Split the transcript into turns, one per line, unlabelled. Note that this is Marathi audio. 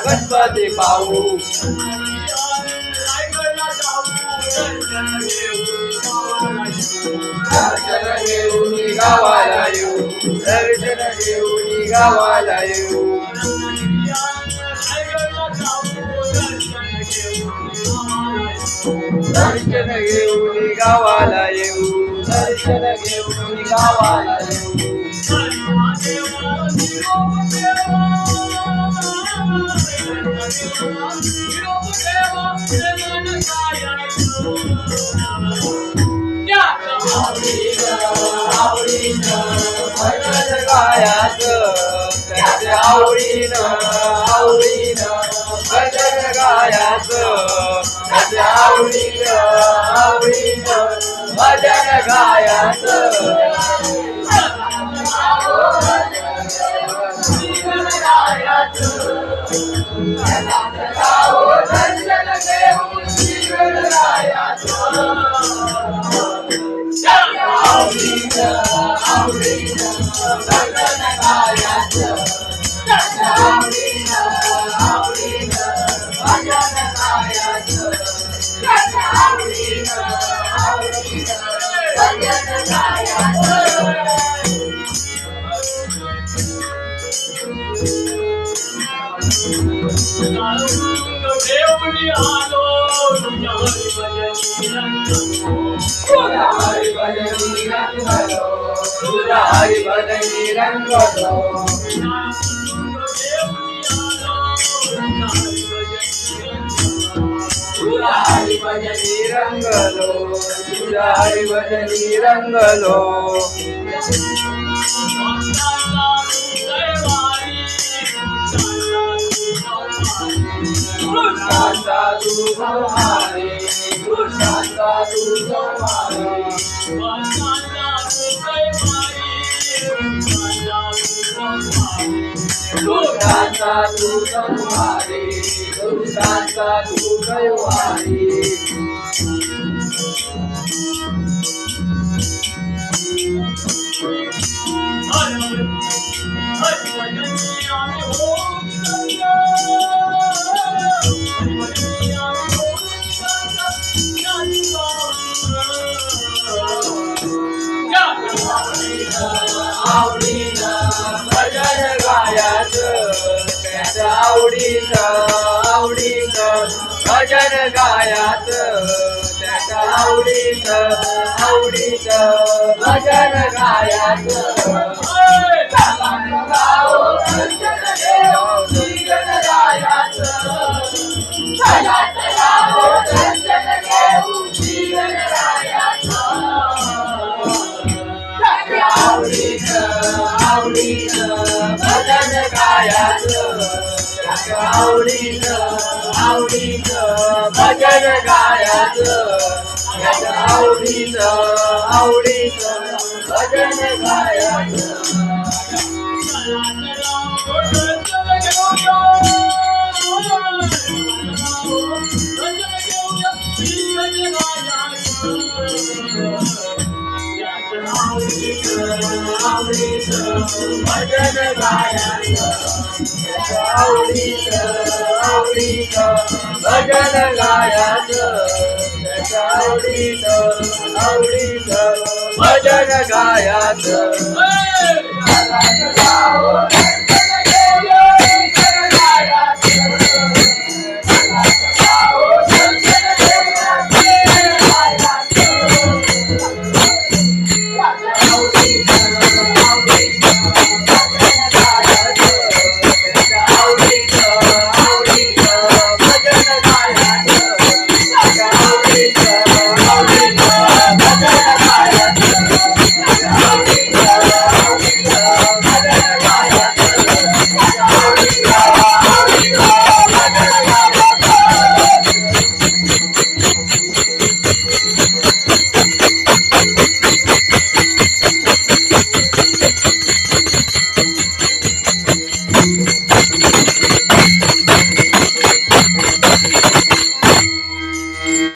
गणपती पाहू दर्शन घेऊन गावाला येऊ दर्शन घेऊन गावाला येऊ दर्शन घेऊन गावाला येऊ दर्शन घेऊन गावाला येऊ भजन गायाचं त्याच्या आवडीनं आवडीनं भजन गायाचं त्याच्या आवडीनं आवडीनं भजन गायाचं हरि भजनी रंगलो हरि भजनी रंगलो हरि भजनी रंगलो साधु हमारे साधु हमारे साधु हमारे साधु हमारे आवडीनं भजन गायाचं त्याच्या आवडीनं भजन गायाचं त्याच्या आवडीनं भजन गायाचं आवडीनं भजन गायाचं आवडीनं भजन गायाचं आवडीनं भजन गायाचं भजन गायाचं आवडीनं भजन गायाचं आवडीनं भजन गायाचं